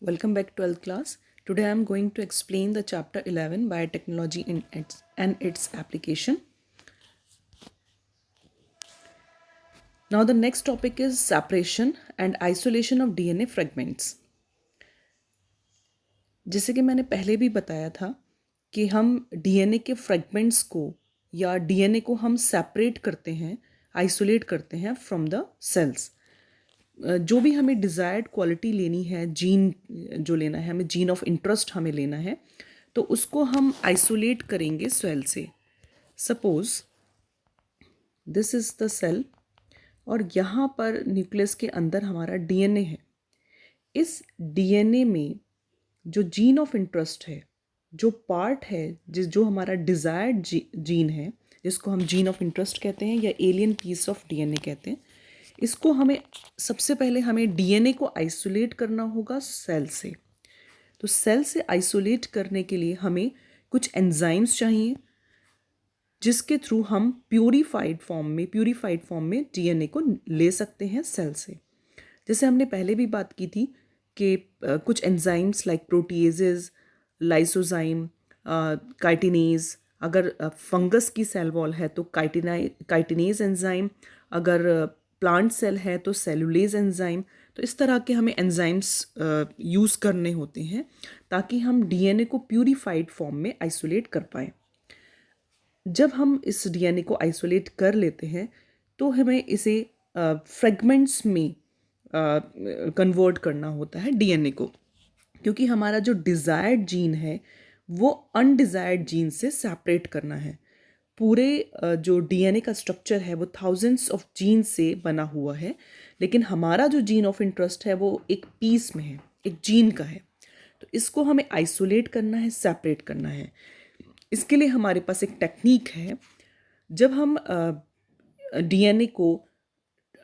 Welcome back 12th class. Today I am going to explain the chapter 11 biotechnology and its application. Now the next topic is separation and isolation of DNA fragments. जैसे कि मैंने पहले भी बताया था कि हम डीएनए के फ्रैगमेंट्स को या डीएनए को हम सेपरेट करते हैं, आइसोलेट करते हैं फ्रॉम द सेल्स। जो भी हमें डिज़ायर्ड क्वालिटी लेनी है, जीन जो लेना है हमें, जीन ऑफ इंटरेस्ट हमें लेना है, तो उसको हम आइसोलेट करेंगे सेल से। Suppose this is the cell और यहाँ पर न्यूक्लियस के अंदर हमारा डीएनए है। इस डीएनए में जो जीन ऑफ इंटरेस्ट है, जो पार्ट है, जो हमारा डिज़ायर्ड जीन है, जिसको हम जीन ऑफ इंटरेस्ट कहते हैं या एलियन पीस ऑफ डीएनए कहते हैं, इसको हमें सबसे पहले हमें डीएनए को आइसोलेट करना होगा सेल से। तो सेल से आइसोलेट करने के लिए हमें कुछ एंजाइम्स चाहिए जिसके थ्रू हम प्यूरीफाइड फॉर्म में डीएनए को ले सकते हैं सेल से। जैसे हमने पहले भी बात की थी कि कुछ enzymes like proteases, lysozyme, chitinase, अगर फंगस की सेल वॉल है तो काइटिनेज एंजाइम, अगर प्लांट सेल है तो सेलुलेज एंजाइम। तो इस तरह के हमें एंजाइम्स यूज़ करने होते हैं ताकि हम डीएनए को प्यूरीफाइड फॉर्म में आइसोलेट कर पाएँ। जब हम इस डीएनए को आइसोलेट कर लेते हैं तो हमें इसे फ्रेगमेंट्स में कन्वर्ट करना होता है डीएनए को, क्योंकि हमारा जो डिज़ायर्ड जीन है वो अनडिज़ायर्ड जीन से सेपरेट करना है। पूरे जो डीएनए का स्ट्रक्चर है वो थाउजेंड्स ऑफ जीन से बना हुआ है, लेकिन हमारा जो जीन ऑफ इंटरेस्ट है वो एक पीस में है, एक जीन का है। तो इसको हमें आइसोलेट करना है, सेपरेट करना है। इसके लिए हमारे पास एक टेक्निक है। जब हम डीएनए को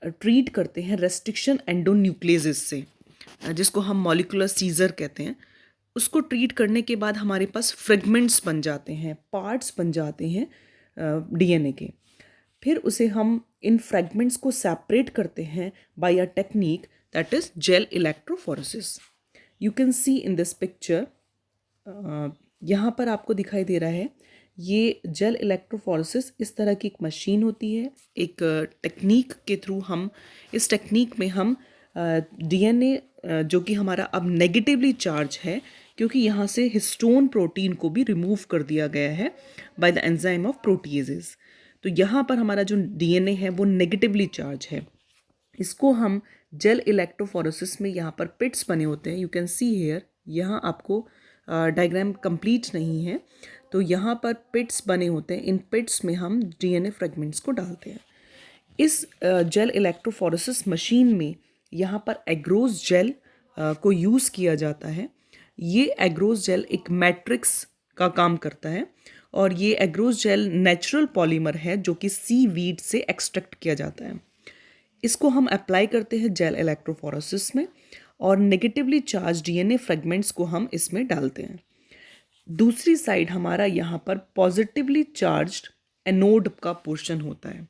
ट्रीट करते हैं रेस्ट्रिक्शन एंडोन्यूक्लियस से, जिसको हम मॉलिक्यूलर सीजर कहते हैं, उसको ट्रीट करने के बाद हमारे पास फ्रेगमेंट्स बन जाते हैं, पार्ट्स बन जाते हैं डीएनए के। फिर उसे हम इन फ्रेगमेंट्स को सेपरेट करते हैं by a technique that is gel electrophoresis. You can see in this picture, यहाँ पर आपको दिखाई दे रहा है, ये जेल इलेक्ट्रोफोरेसिस इस तरह की एक मशीन होती है। एक टेक्निक के थ्रू हम, इस टेक्निक में हम डीएनए जो कि हमारा अब नेगेटिवली चार्ज है, क्योंकि यहाँ से हिस्टोन प्रोटीन को भी रिमूव कर दिया गया है by the enzyme of proteases. तो यहाँ पर हमारा जो डीएनए है वो नेगेटिवली चार्ज है। इसको हम जेल इलेक्ट्रोफोरेसिस में, यहाँ पर पिट्स बने होते हैं, यू कैन सी हेयर, यहाँ आपको डायग्राम कंप्लीट नहीं है तो यहाँ पर पिट्स बने होते हैं। इन पिट्स में हम डीएनए फ्रेगमेंट्स को डालते हैं। इस जेल इलेक्ट्रोफोरेसिस मशीन में यहाँ पर एग्रोस जेल को यूज़ किया जाता है। ये एग्रोस जेल एक मैट्रिक्स का काम करता है और ये एग्रोस जेल नेचुरल पॉलीमर है जो कि सी वीड से एक्सट्रैक्ट किया जाता है। इसको हम अप्लाई करते हैं जेल इलेक्ट्रोफोरेसिस में और नेगेटिवली चार्ज डीएनए फ्रेगमेंट्स को हम इसमें डालते हैं। दूसरी साइड हमारा यहाँ पर पॉजिटिवली चार्ज्ड एनोड का पोर्शन होता है।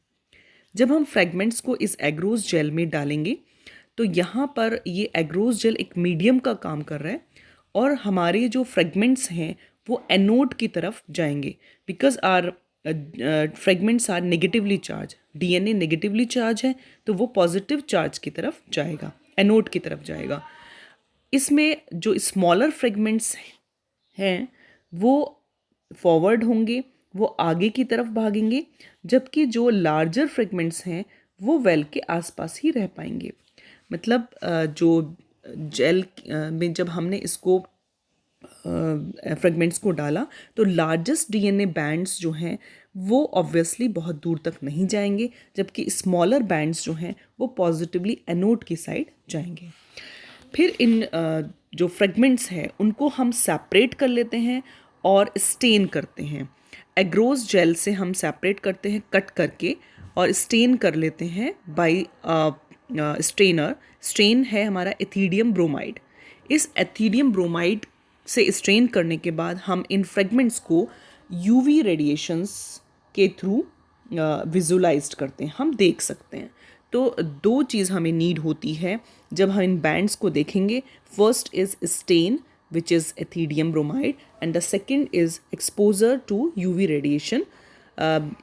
जब हम फ्रेगमेंट्स को इस एग्रोस जेल में डालेंगे तो यहाँ पर ये एग्रोस जेल एक मीडियम का काम कर रहा है और हमारे जो फ्रेगमेंट्स हैं वो एनोड की तरफ जाएंगे, because our fragments are negatively charge. DNA negatively charge है तो वो पॉजिटिव चार्ज की तरफ जाएगा, एनोड की तरफ जाएगा। इसमें जो स्मॉलर फ्रेगमेंट्स हैं वो फॉरवर्ड होंगे, वो आगे की तरफ भागेंगे, जबकि जो लार्जर फ्रेगमेंट्स हैं वो वेल के आसपास ही रह पाएंगे। मतलब जो जेल में जब हमने इसको फ्रेगमेंट्स को डाला तो लार्जेस्ट डीएनए बैंड्स जो हैं वो ऑब्वियसली बहुत दूर तक नहीं जाएंगे, जबकि स्मॉलर बैंड्स जो हैं वो पॉजिटिवली एनोड की साइड जाएंगे। फिर इन जो फ्रेगमेंट्स हैं उनको हम सेपरेट कर लेते हैं और स्टेन करते हैं। एग्रोस जेल से हम सेपरेट करते हैं कट करके और स्टेन कर लेते हैं बाय स्ट्रेनर। स्ट्रेन है हमारा एथिडियम ब्रोमाइड। इस एथिडियम ब्रोमाइड से स्ट्रेन करने के बाद हम इन फ्रेगमेंट्स को यूवी रेडिएशंस के थ्रू विजुलाइज्ड करते हैं, हम देख सकते हैं। तो दो चीज़ हमें नीड होती है जब हम इन बैंड्स को देखेंगे. First is stain which is ethidium bromide, and the second is exposure to UV radiation.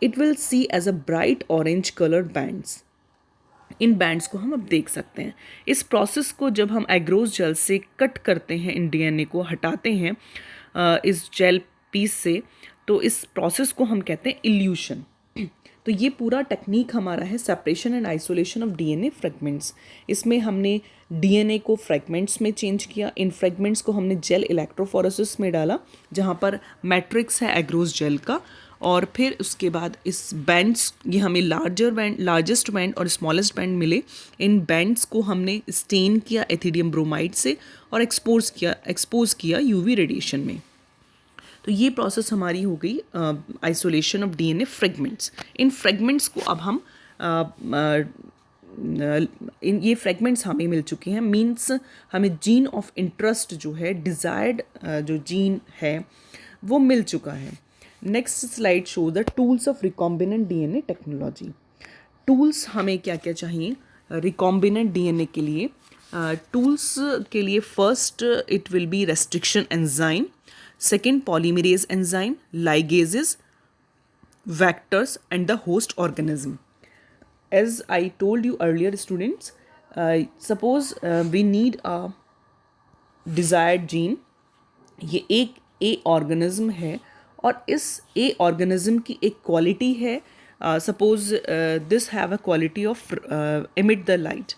It will see as a bright orange colored bands. In bands को हम अब देख सकते हैं. इस प्रोसेस को जब हम एग्रोस जेल से कट करते हैं, इन डीएनए को हटाते हैं इस जेल पीस से, तो इस प्रोसेस को हम कहते हैं इल्यूशन. तो ये पूरा टेक्निक हमारा है separation and isolation of DNA fragments. इसमें हमने डीएनए को फ्रेगमेंट्स में चेंज किया. इन फ्रेगमेंट्स को हमने जेल इलेक्ट्रोफोरेसिस में डाला जहाँ पर मैट्रिक्स है एग्रोस जेल का, और फिर उसके बाद इस बैंड्स, ये हमें लार्जेस्ट बैंड और स्मॉलेस्ट बैंड मिले. इन बैंड्स को हमने स्टेन किया एथिडियम ब्रोमाइड से और एक्सपोज किया यूवी रेडिएशन में. तो ये प्रोसेस हमारी हो गई isolation of DNA fragments. In fragments को अब हम ये फ्रेगमेंट्स हमें मिल चुके हैं, मीन्स हमें जीन ऑफ इंटरेस्ट जो है, डिज़ायर्ड जो जीन है वो मिल चुका है. Next slide show the tools of recombinant DNA technology. Tools हमें क्या क्या चाहिए रिकॉम्बिनेंट डीएनए के लिए? टूल्स के लिए first it will be restriction enzyme, second polymerase enzyme, ligases, vectors and the host organism. As I told you earlier students, suppose we need a desired gene. ये एक A organism है और इस A organism की एक quality है, suppose this have a quality of emit the light.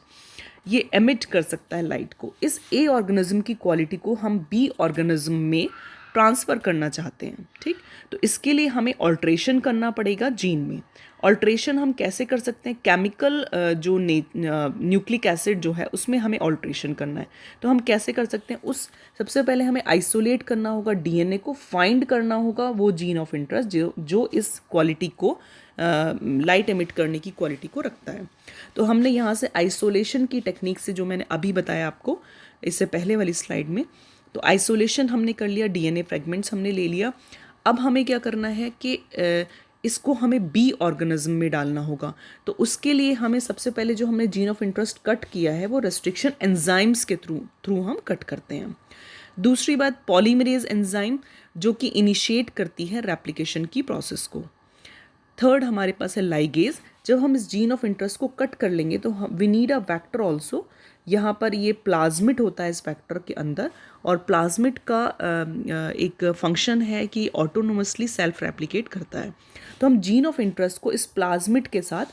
ये emit कर सकता है लाइट को. इस A organism की क्वालिटी को हम B organism में ट्रांसफ़र करना चाहते हैं. ठीक, तो इसके लिए हमें ऑल्ट्रेशन करना पड़ेगा जीन में. ऑल्ट्रेशन हम कैसे कर सकते हैं? केमिकल जो न्यूक्लिक एसिड जो है उसमें हमें ऑल्ट्रेशन करना है. तो हम कैसे कर सकते हैं? उस सबसे पहले हमें आइसोलेट करना होगा डीएनए को, फाइंड करना होगा वो जीन ऑफ इंटरेस्ट जो इस क्वालिटी को लाइट एमिट करने की क्वालिटी को रखता है. तो हमने यहाँ से आइसोलेशन की टेक्निक से, जो मैंने अभी बताया आपको इससे पहले वाली स्लाइड में, तो आइसोलेशन हमने कर लिया, डीएनए फ्रेगमेंट्स हमने ले लिया. अब हमें क्या करना है कि इसको हमें बी ऑर्गेनिज्म में डालना होगा. तो उसके लिए हमें सबसे पहले जो हमने जीन ऑफ इंटरेस्ट कट किया है वो रेस्ट्रिक्शन एंजाइम्स के थ्रू हम कट करते हैं. दूसरी बात पॉलीमरेज एंजाइम जो कि इनिशिएट करती है रेप्लिकेशन की प्रोसेस को. थर्ड हमारे पास है लाइगेज. जब हम इस जीन ऑफ इंटरेस्ट को कट कर लेंगे तो we need a vector also. यहाँ पर ये प्लाज्मिड होता है इस वेक्टर के अंदर, और प्लाज्मिड का एक फंक्शन है कि ऑटोनोमसली सेल्फ रेप्लिकेट करता है. तो हम जीन ऑफ इंटरेस्ट को इस प्लाज्मिड के साथ,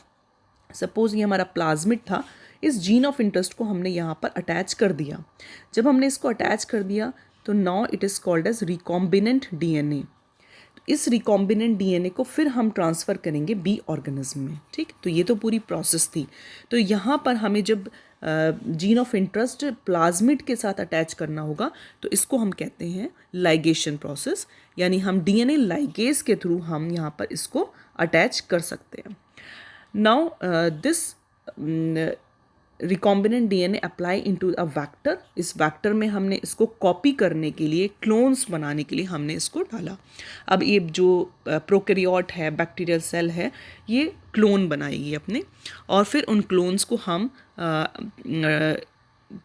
सपोज ये हमारा प्लाज्मिड था, इस जीन ऑफ इंटरेस्ट को हमने यहाँ पर अटैच कर दिया. जब हमने इसको अटैच कर दिया तो now it is called as recombinant DNA. इस रिकॉम्बिनेंट डीएनए को फिर हम ट्रांसफ़र करेंगे बी ऑर्गेनिज्म में. ठीक, तो ये तो पूरी प्रोसेस थी. तो यहाँ पर हमें जब जीन ऑफ इंटरेस्ट प्लाज्मिड के साथ अटैच करना होगा तो इसको हम कहते हैं लाइगेशन प्रोसेस, यानी हम डीएनए लाइगेज के थ्रू हम यहाँ पर इसको अटैच कर सकते हैं. Now this recombinant DNA apply into a vector. इस वेक्टर में हमने इसको कॉपी करने के लिए, क्लोन्स बनाने के लिए हमने इसको डाला. अब ये जो प्रोकैरियोट है, बैक्टीरियल सेल है, ये क्लोन बनाएगी अपने, और फिर उन क्लोन्स को हम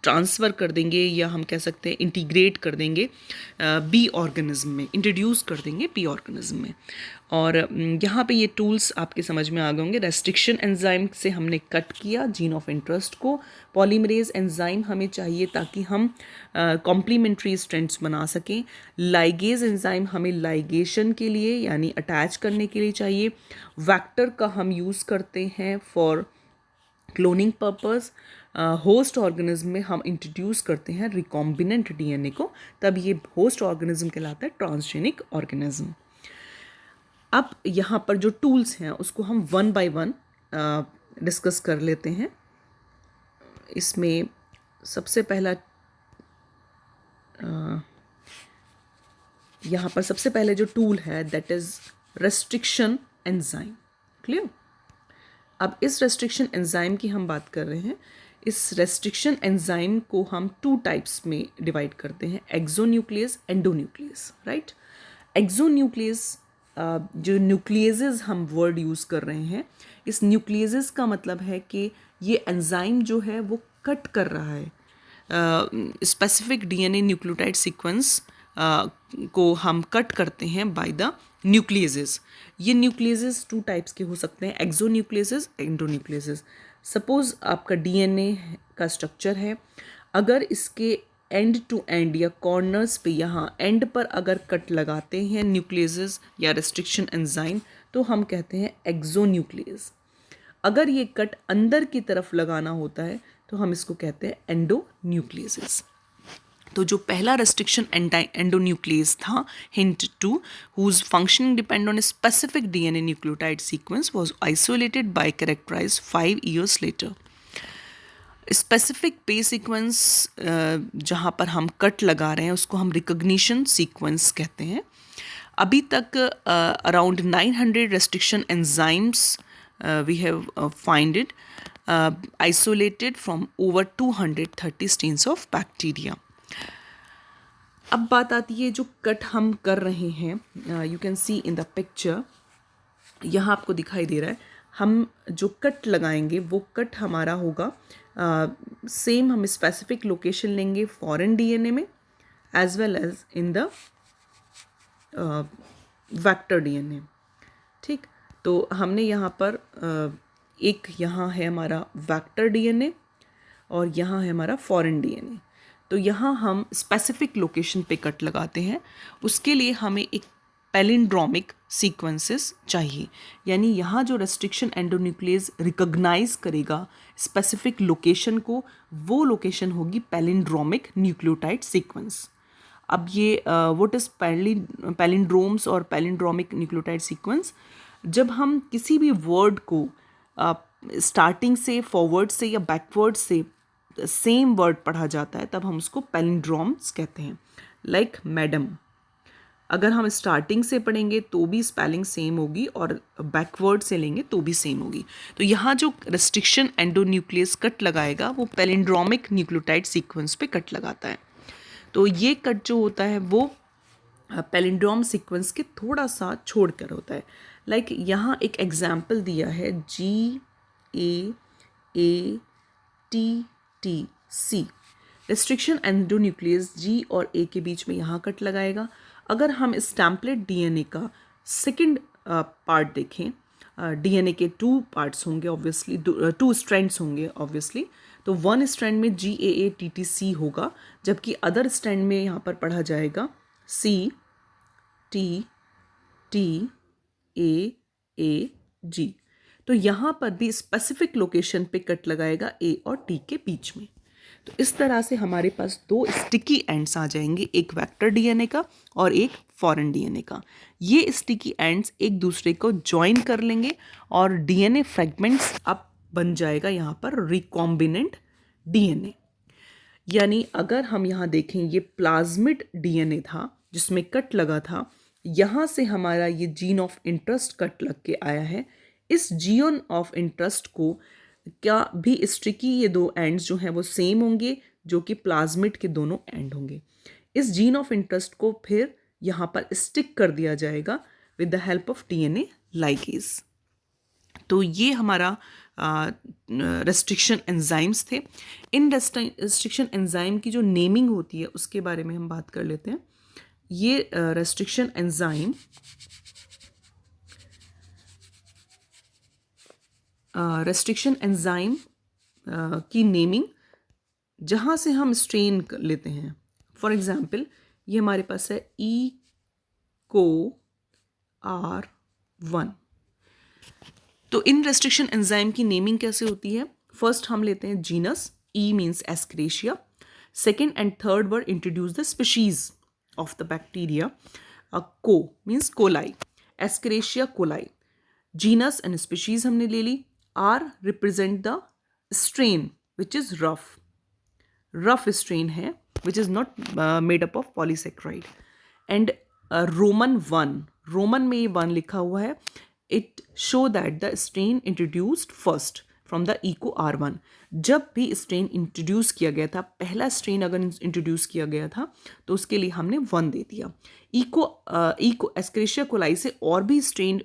ट्रांसफ़र कर देंगे, या हम कह सकते हैं इंटीग्रेट कर देंगे बी ऑर्गेनिज्म में, इंट्रोड्यूस कर देंगे बी ऑर्गेनिज्म में. और यहाँ पे ये टूल्स आपके समझ में आ गए होंगे. रेस्ट्रिक्शन एंजाइम से हमने कट किया जीन ऑफ इंटरेस्ट को. पॉलीमरेज एंजाइम हमें चाहिए ताकि हम कॉम्प्लीमेंट्री स्ट्रैंड्स बना सकें. लाइगेज एंजाइम हमें लाइगेशन के लिए यानी अटैच करने के लिए चाहिए. वेक्टर का हम यूज़ करते हैं for cloning purpose. Host organism में हम इंट्रोड्यूस करते हैं रिकॉम्बिनेंट डीएनए को, तब ये होस्ट ऑर्गेनिज्म कहलाता है ट्रांसजेनिक ऑर्गेनिज्म. अब यहाँ पर जो टूल्स हैं उसको हम वन बाय वन डिस्कस कर लेते हैं. इसमें सबसे पहला यहाँ पर सबसे पहले जो टूल है that is restriction enzyme. Clear? अब इस रेस्ट्रिक्शन एंजाइम की हम बात कर रहे हैं. इस रेस्ट्रिक्शन एंजाइम को हम 2 टाइप्स में डिवाइड करते हैं, एक्सोन्यूक्लियस, एंडोन्यूक्लियस. राइट? एक्सोन्यूक्लियस जो न्यूक्लियसेस हम वर्ड यूज़ कर रहे हैं, इस न्यूक्लियसेस का मतलब है कि ये एंजाइम जो है वो कट कर रहा है स्पेसिफिक डीएनए न्यूक्लियोटाइड सीक्वेंस को हम कट करते हैं बाय द न्यूक्लियसेस। ये न्यूक्लियसेस टू टाइप्स के हो सकते हैं, एक्सोन्यूक्लियसेस, एंडोन्यूक्लियसेस। सपोज आपका डीएनए का स्ट्रक्चर है, अगर इसके एंड टू एंड या कॉर्नर्स पे यहाँ एंड पर अगर कट लगाते हैं न्यूक्लियसेस या रेस्ट्रिक्शन एंजाइम, तो हम कहते हैं एक्सोन्यूक्लियस। अगर ये कट अंदर की तरफ लगाना होता है तो हम इसको कहते हैं एंडोन्यूक्लियसेस। तो जो पहला रेस्ट्रिक्शन एंडोन्यूक्लियस था, Hind two, whose functioning depend on a specific DNA nucleotide sequence, was isolated by characterized 5 years later. Specific पे सीक्वेंस जहाँ पर हम कट लगा रहे हैं उसको हम रिकग्निशन सीक्वेंस कहते हैं। अभी तक around 900 restriction enzymes we have find it isolated from over 230 strains of bacteria. अब बात आती है जो कट हम कर रहे हैं, you can see in the picture, यहाँ आपको दिखाई दे रहा है, हम जो कट लगाएंगे वो कट हमारा होगा सेम, हम स्पेसिफिक लोकेशन लेंगे फॉरेन डीएनए में as well as in the vector DNA. ठीक, तो हमने यहाँ पर एक यहाँ है हमारा वेक्टर डीएनए और यहाँ है हमारा फॉरेन डीएनए। तो यहाँ हम स्पेसिफिक लोकेशन पे कट लगाते हैं, उसके लिए हमें एक पैलिंड्रोमिक सीक्वेंसेस चाहिए, यानी यहाँ जो रेस्ट्रिक्शन एंडोन्यूक्लियस रिकॉग्नाइज करेगा स्पेसिफिक लोकेशन को, वो लोकेशन होगी पैलिंड्रोमिक न्यूक्लियोटाइड सीक्वेंस। अब ये व्हाट इज पैलिंड्रोम्स और पैलिंड्रोमिक न्यूक्लियोटाइड सीक्वेंस, जब हम किसी भी वर्ड को स्टार्टिंग से, फॉरवर्ड से या बैकवर्ड से सेम वर्ड पढ़ा जाता है तब हम उसको पैलिंड्रोम्स कहते हैं। लाइक मैडम, अगर हम स्टार्टिंग से पढ़ेंगे तो भी स्पेलिंग सेम होगी और बैकवर्ड से लेंगे तो भी सेम होगी। तो यहाँ जो रेस्ट्रिक्शन एंडोन्यूक्लियस कट लगाएगा वो पैलिंड्रोमिक न्यूक्लियोटाइड सीक्वेंस पे कट लगाता है। तो ये कट जो होता है वो पैलिंड्रोम सीक्वेंस के थोड़ा सा छोड़कर होता है। लाइक यहाँ एक एग्जाम्पल दिया है GAATTC, रेस्ट्रिक्शन एंडोन्यूक्लियस G और A के बीच में यहाँ कट लगाएगा। अगर हम इस टेम्पलेट डीएनए का सेकंड पार्ट देखें, डीएनए के 2 पार्ट्स होंगे ऑब्वियसली, 2 स्ट्रैंड्स होंगे ऑब्वियसली, तो 1 स्ट्रैंड में GAATTC होगा, जबकि अदर स्ट्रैंड में यहाँ पर पढ़ा जाएगा CTTAAG। तो यहाँ पर भी स्पेसिफिक लोकेशन पे कट लगाएगा A और T के बीच में। तो इस तरह से हमारे पास 2 स्टिकी एंड्स आ जाएंगे, एक वेक्टर डीएनए का और एक फॉरेन डीएनए का। ये स्टिकी एंड्स एक दूसरे को ज्वाइन कर लेंगे और डीएनए फ्रेगमेंट्स अब बन जाएगा यहाँ पर रिकॉम्बिनेंट डीएनए। यानी अगर हम यहाँ देखें, ये प्लाज्मिड डीएनए था जिसमें कट लगा था, यहाँ से हमारा ये जीन ऑफ इंटरेस्ट कट लग के आया है। इस जीन ऑफ इंटरेस्ट को क्या भी स्टिकी, ये 2 एंड्स जो हैं वो सेम होंगे जो कि प्लाज्मिड के दोनों एंड होंगे। इस जीन ऑफ इंटरेस्ट को फिर यहाँ पर स्टिक कर दिया जाएगा with the help of DNA ligase. तो ये हमारा रेस्ट्रिक्शन एंजाइम्स थे। इन रेस्ट्रिक्शन एंजाइम की जो नेमिंग होती है उसके बारे में हम बात कर लेते हैं। ये रेस्ट्रिक्शन एंजाइम की नेमिंग जहाँ से हम स्ट्रेन लेते हैं, फॉर एग्जाम्पल ये हमारे पास है ECOR1। तो इन रेस्ट्रिक्शन एंजाइम की नेमिंग कैसे होती है? फर्स्ट हम लेते हैं genus, E means Escherichia, second and third word introduce the species of the bacteria, co means coli, Escherichia coli, genus and species हमने ले ली। R represent the strain which is rough strain है which is not made up of polysaccharide. And Roman 1, Roman में ये 1 लिखा हुआ है, it show that the strain introduced first from the Eco R1। जब भी स्ट्रेन इंट्रोड्यूस किया गया था, पहला स्ट्रेन अगर इंट्रोड्यूस किया गया था तो उसके लिए हमने 1 दे दिया। इको एस्क्रेशिया कोलाई से और भी स्ट्रेन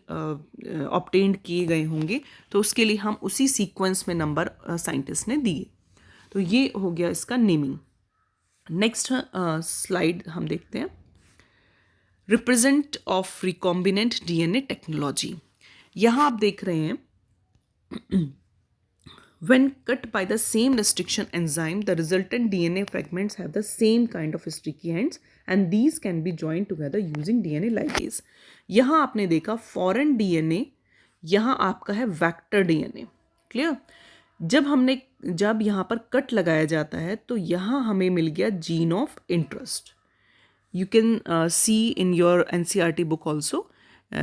ऑब्टेन्ड किए गए होंगे तो उसके लिए हम उसी सीक्वेंस में नंबर साइंटिस्ट ने दिए। तो ये हो गया इसका नेमिंग। नेक्स्ट स्लाइड हम देखते हैं, represent of recombinant DNA technology. यहाँ आप देख रहे हैं when cut by the same restriction enzyme, the resultant DNA fragments have the same kind of sticky ends and these can be joined together using DNA ligase। यहाँ आपने देखा foreign DNA, यहाँ आपका है वेक्टर डीएनए। क्लियर? जब यहाँ पर cut लगाया जाता है तो यहाँ हमें मिल गया gene of interest. You can see in your NCERT book also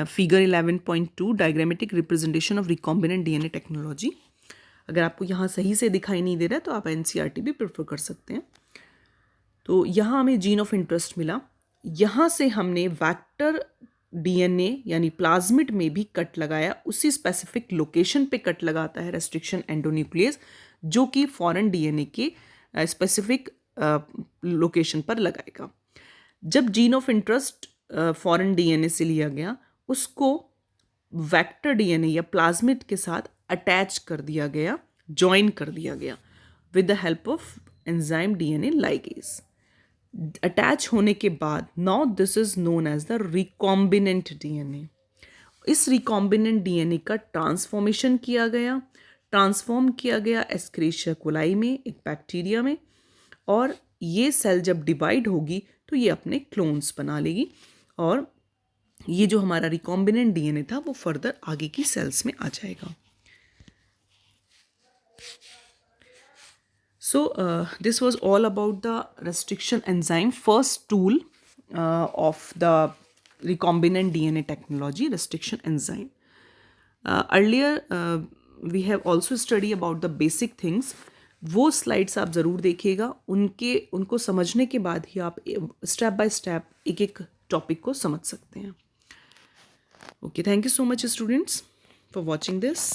figure 11.2 diagrammatic representation of recombinant DNA technology। अगर आपको यहाँ सही से दिखाई नहीं दे रहा है तो आप NCERT भी प्रेफर कर सकते हैं। तो यहाँ हमें जीन ऑफ इंटरेस्ट मिला, यहाँ से हमने वेक्टर डीएनए यानी प्लाज्मिड में भी कट लगाया, उसी स्पेसिफिक लोकेशन पे कट लगाता है रेस्ट्रिक्शन एंडोन्यूक्लियस जो कि फॉरेन डीएनए के स्पेसिफिक लोकेशन पर लगाएगा। जब gene of interest foreign DNA से लिया गया, उसको वेक्टर डीएनए या प्लाज्मिड के साथ अटैच कर दिया गया, जॉइन कर दिया गया with the help of enzyme DNA ligase. Attach होने के बाद now this is known as the recombinant DNA. इस रिकॉम्बिनेंट डीएनए का ट्रांसफॉर्म किया गया एस्क्रेशिया कोलाई में, एक बैक्टीरिया में, और ये सेल जब डिवाइड होगी तो ये अपने क्लोन्स बना लेगी और ये जो हमारा रिकॉम्बिनेंट डीएनए था वो फर्दर आगे की सेल्स में आ जाएगा। So this was all about the restriction enzyme, first tool of the recombinant DNA technology, restriction enzyme. Earlier we have also studied about the basic things। वो स्लाइड्स आप ज़रूर देखिएगा, उनको समझने के बाद ही आप स्टेप बाय स्टेप एक एक टॉपिक को समझ सकते हैं। Okay, thank you so much students for watching this.